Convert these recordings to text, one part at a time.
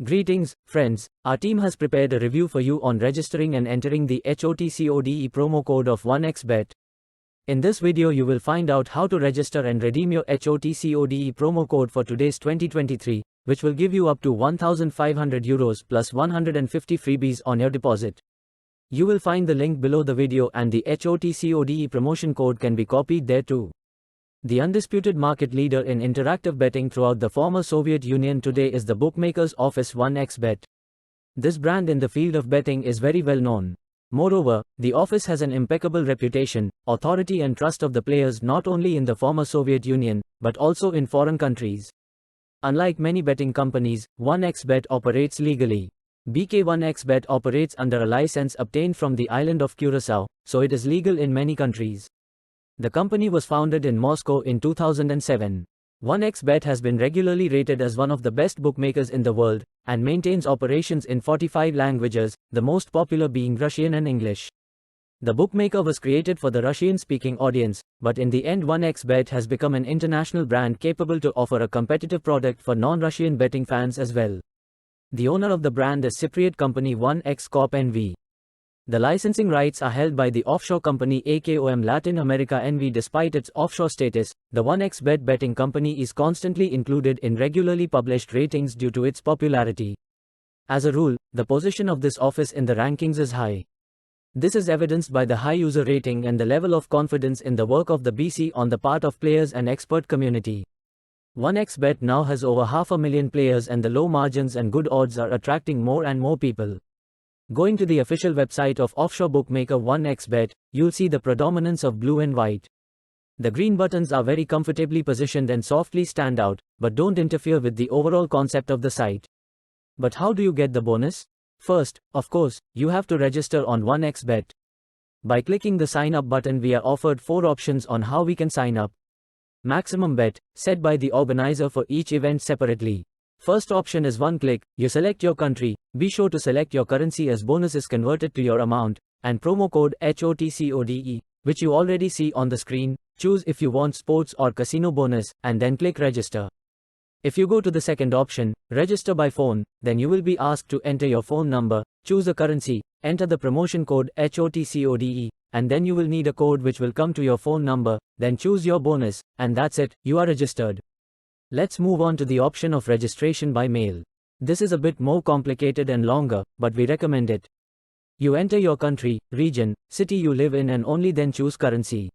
Greetings, friends. Our team has prepared a review for you on registering and entering the HOTCODE promo code of 1xbet. In this video you will find out how to register and redeem your HOTCODE promo code for today's 2023, which will give you up to €1,500 plus 150 freebies on your deposit. You will find the link below the video and the HOTCODE promotion code can be copied there too. The undisputed market leader in interactive betting throughout the former Soviet Union today is the bookmaker's office 1xbet. This brand in the field of betting is very well known. Moreover, the office has an impeccable reputation, authority and trust of the players not only in the former Soviet Union, but also in foreign countries. Unlike many betting companies, 1xbet operates legally. BK1xbet operates under a license obtained from the island of Curaçao, so it is legal in many countries. The company was founded in Moscow in 2007. 1xbet has been regularly rated as one of the best bookmakers in the world, and maintains operations in 45 languages, the most popular being Russian and English. The bookmaker was created for the Russian-speaking audience, but in the end 1xbet has become an international brand capable to offer a competitive product for non-Russian betting fans as well. The owner of the brand is Cypriot company 1x Corp NV. The licensing rights are held by the offshore company AKOM Latin America NV. Despite its offshore status, the 1xbet betting company is constantly included in regularly published ratings due to its popularity. As a rule, the position of this office in the rankings is high. This is evidenced by the high user rating and the level of confidence in the work of the BC on the part of players and expert community. 1xbet now has over 500,000 players and the low margins and good odds are attracting more and more people. Going to the official website of offshore bookmaker 1xbet, you'll see the predominance of blue and white. The green buttons are very comfortably positioned and softly stand out, but don't interfere with the overall concept of the site. But how do you get the bonus? First, of course, you have to register on 1xbet. By clicking the sign up button, we are offered 4 options on how we can sign up. Maximum bet, set by the organizer for each event separately. First option is one click, you select your country, be sure to select your currency as bonus is converted to your amount, and promo code HOTCODE, which you already see on the screen, choose if you want sports or casino bonus, and then click register. If you go to the second option, register by phone, then you will be asked to enter your phone number, choose a currency, enter the promotion code HOTCODE, and then you will need a code which will come to your phone number, then choose your bonus, and that's it, you are registered. Let's move on to the option of registration by mail. This is a bit more complicated and longer, but we recommend it. You enter your country, region, city you live in and only then choose currency.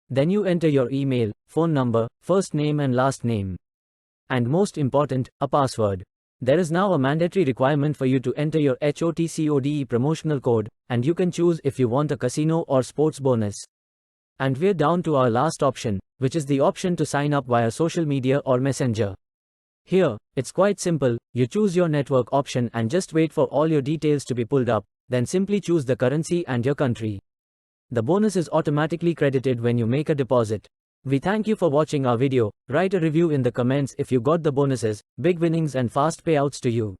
Then you enter your email, phone number, first name and last name. And most important, a password. There is now a mandatory requirement for you to enter your HOTCODE promotional code, and you can choose if you want a casino or sports bonus. And we're down to our last option, which is the option to sign up via social media or messenger. Here, it's quite simple, you choose your network option and just wait for all your details to be pulled up, then simply choose the currency and your country. The bonus is automatically credited when you make a deposit. We thank you for watching our video. Write a review in the comments if you got the bonuses, big winnings and fast payouts to you.